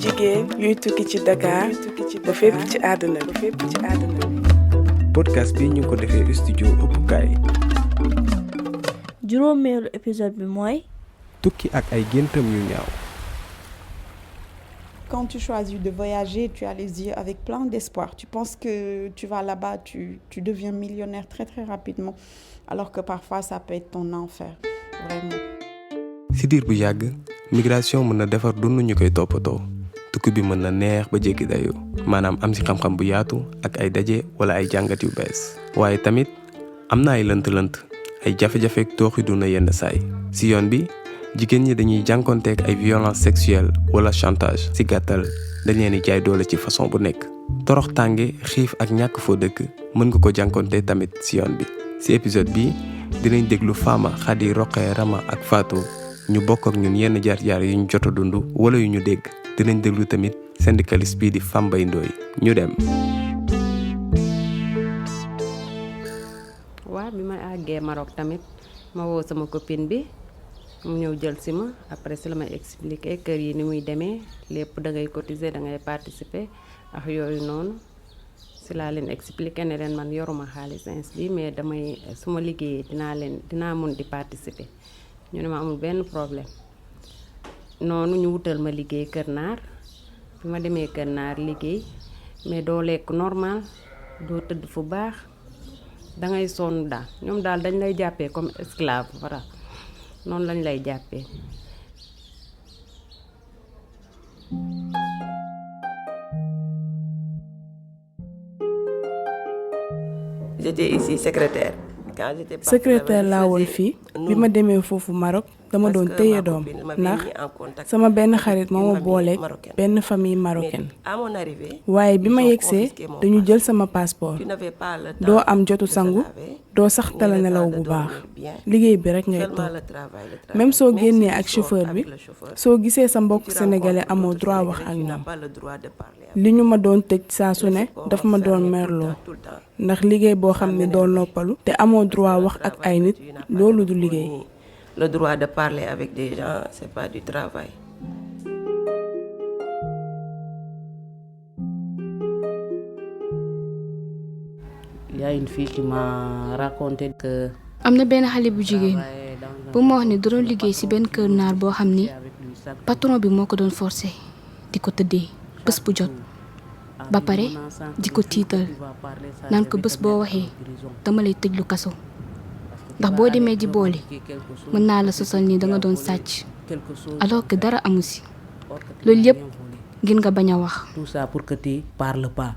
jigéen yuy tukki ci Dakar ba fépp ci àdduna bi. podcast bi ñu ko defee studio Upukaay. juróomeelu épisode bi mooy tukki ak ay géntam yu ñaaw. Quand tu choisis de voyager, tu as les yeux avec plein d'espoir. Tu penses que tu vas là-bas, tu deviens millionnaire très très rapidement. Alors que parfois, ça peut être ton enfer. Vraiment. si diir bu yàgg migration mën na defar dund ñu koy toppatoo. tukki bi mën na neex ba jéggi dayoo. maanaam am si xam-xam bu yaatu ak ay daje wala ay jàngat yu bees. waaye tamit am na ay lënt-lënt ay jafe-jafe ak tooxi duna yenn saay. si yoon bi jigéen ñi dañuy jànkonteek ay violence sexuelle wala chantage. si gàttal dañ leen di jaay doole ci façon bu nekk. torox tànge xiif ak ñàkk foo dëkk mën nga ko jànkonte tamit si yoon bi. si épisode bi dinañ déglu Fama, Khady, Roqe, Rama ak Fatou ñu bokk ak ñun yenn jaar-jaar yu ñu jot a dund wala yu ñu dégg. dinañ déglu tamit syndicaliste bii di Fambaye Ndoye ñu dem. waaw bi ma àggee Maroc tamit ma woo sama copine bi mu ñëw jël si ma après si la may expliquer kër yi ni muy demee lépp da ngay cotiser da ngay participer ak yooyu noonu si laa leen expliquer ne leen man yoruma xaalis bi mais damay su ma liggéeyee dinaa mun di participer ñu ne ma amul benn problème. noonu ñu wutal ma liggéey Kër Naar bi ma demee Kër Naar liggéey mais doo lekk normal doo tëdd fu baax dangay sonn daal ñoom daal dañ lay jàppee comme esclave voilà noonu lañ lay jàppee. J'étais ici secrétaire. secrétaire laa woon fii bi ma demee foofu Maroc dama doon téye doom ndax sama benn xarit moo ma booleeg benn famille marocaine waaye bi ma yegsee dañu jël sama passeport doo am jotu sangu doo sax tala nelaw bu baax liggéey bi rek ngay toog même soo génnee ak chauffeur bi soo gisee sa mbokk sénégalais amoo droit wax ak ñoom li ñu ma doon tëj saa su ne daf ma doon merloo ndax liggéey boo xam ne doo noppalu te amoo droit wax ak ay nit loolu du liggéey. Le droit de parler avec des gens, c'est pas du travail. Il y a une fille qui m'a raconté que am na benn xale bu jigéen bu ma wax ne da doon liggéey ci benn kër naar boo xam ni patron bi moo ko doon forcer di ko tëddee bés bu jot ba pare di ko tiital naan ko bés boo waxee dama lay tëj lu kaso ndax boo demee di boole mën naa la sosal ni danga doon sàcc alors que dara amu ci loolu yépp ngir nga bañ a wax. tout ça pour que tu parles pas.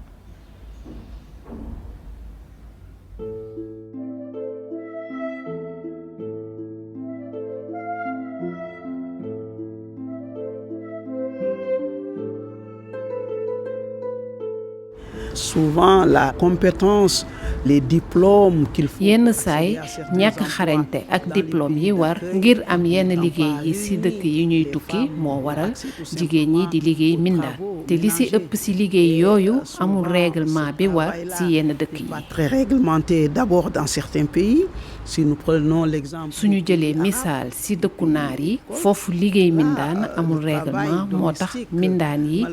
Souvent la compétence, les diplômes qu'il faut. yenn saay ñàkk xarañte ak diplôme yi war ngir am yenn liggéey yi ci dëkk yi ñuy tukki moo waral jigéen ñi di liggéey mindaan te li ci ëpp ci liggéey yooyu amul règlement bi war ci yenn dëkk yi. Très réglementé d'abord dans certains pays. Si nous prenons l'exemple. suñu jëlee misaal ci dëkku naar yi foofu liggéey mindaan amul règlement moo tax mindaan yi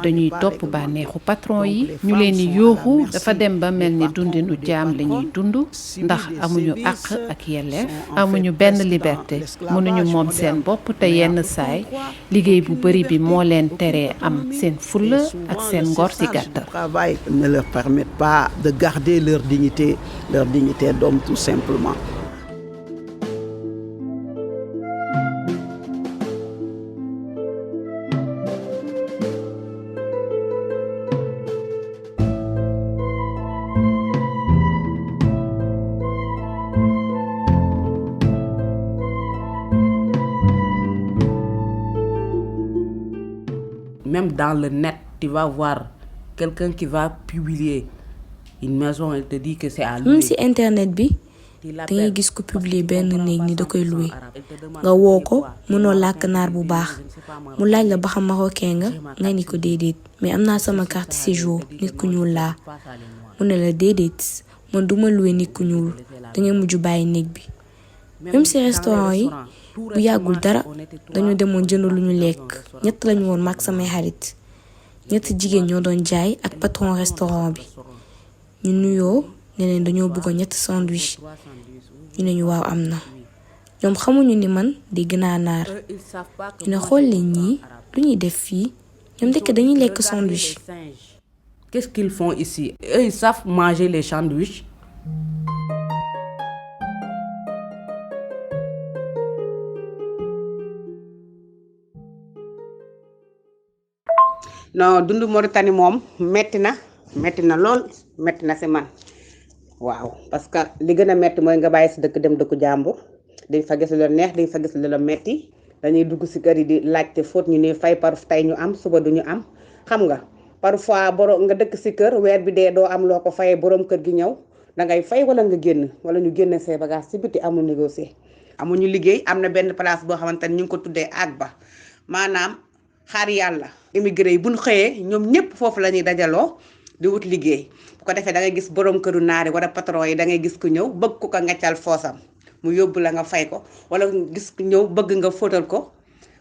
dañuy topp bànneexu patron yi ñu leen di yooxu dafa dem ba mel ni dundinu jaam lañuy dund ndax amuñu àq ak yelleef amuñu benn liberté mënuñu moom seen bopp te yenn saay liggéey bu bari bi moo leen teree am seen fulla ak seen ngor ci gàttal. Le travail ne leur permet pas de garder leur dignité d'homme tout simplement. Même dans le net, tu vas voir quelqu'un qui va publier une maison, il te dit que c'est à louer. même ci internet bi da ngay gis ko publier benn néeg ni da koy louer nga woo ko mënoo làkk naar bu baax mu laaj la ba xam marocain nga ni ko déedéet mais am naa sama carte séjour nit ku ñuul laa mu ne la déedéet man duma louer nit ku ñuul da ngay mujj bàyyi néeg bi même si restaurant yi bu yàggul dara dañu demoon jënd lu ñu lekk ñett lañu woon mag samay xarit ñett jigéen ñoo doon jaay ak patron restaurant bi ñu nuyoo ne leen dañoo bëgg ñett sandwich ñu ne ñu waaw am na ñoom xamuñu ni man di gën a naar ñu ne xool leen ñii lu ñuy def fii ñoom ndekk dañuy lekk sandwich. Qu'est-ce qu'ils font ici? Eux, ils savent manger les sandwichs. non dund Mauritanie moom metti na lool metti na si man waaw parce que li gën a metti mooy nga bàyyi si dëkk dem dëkku jàmbur di fa gis lu la neex di fa gis lu la metti dañuy dugg si kër yi di laajte fóot ñu ne fay par tey ñu am suba duñu am xam nga parfois borom nga dëkk si kër weer bi dee doo am loo ko fayee borom kër gi ñëw dangay fay wala nga génn wala ñu génne say bagage si biti amul négocier amuñu liggéey. am na benn place boo xamante ni ñu ngi ko tuddee Agba maanaam xaar yàlla immigré yi bu ñu xëyee ñoom ñëpp foofu la ñuy dajaloo di wut liggéey bu ko defee da ngay gis borom këru naari wala patron yi da ngay gis ku ñëw bëgg ko ngaccal foosam mu yóbbu la nga fay ko wala gis ku ñëw bëgg nga fóotal ko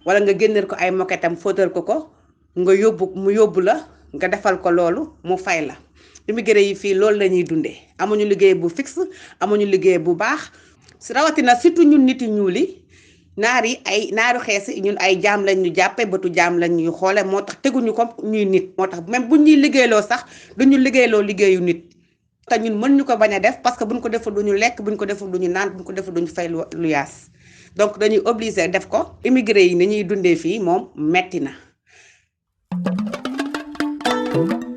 wala nga génneel ko ay moquettam fóotal ko nga yóbbu mu yóbbu la nga defal ko loolu mu fay la. immigré yi fii loolu la ñuy dundee amuñu liggéey bu fixe amuñu liggéey bu baax si rawatina surtout ñun nit yi ñuul yi naar yi ay naaru xees yi ñun ay jaam lañ ñu jàppee bëtu jaam lañ ñuy xoole moo tax teguñu ko ñuy nit moo tax même buñ ñuy liggéeyloo sax duñu liggéeyloo liggéeyu nit te ñun mën ñu ko bañ a def parce que buñ ko deful duñu lekk buñ ko deful duñu naan buñ ko deful duñu fay lu yaas donc dañuy obligé def ko. immigré yi ni ñuy dundee fii moom metti na.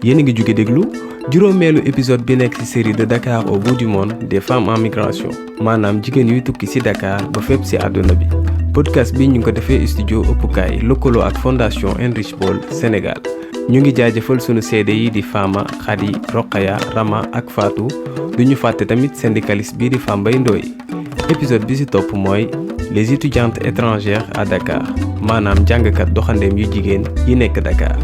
yéen a ngi jóge déglu juróomeelu épisode bi nekk ci série de Dakar au bout du monde des femmes en migration maanaam jigéen yuy tukki ci Dakar ba fépp ci àdduna bi. podcast bi ñu ngi ko defee studio ëppukaay lëkkaloo ak fondation Heinrich Böll Sénégal. ñu ngi jaajëfal sunu seede yi di Fama Khady Rokhaya Rama ak Fatou duñu fàtte tamit syndicaliste bii di Fambaye Ndoye. épisode bi ci topp mooy les étudiantes étrangères à Dakar maanaam jàngkat doxandeem yu jigéen yi nekk Dakar.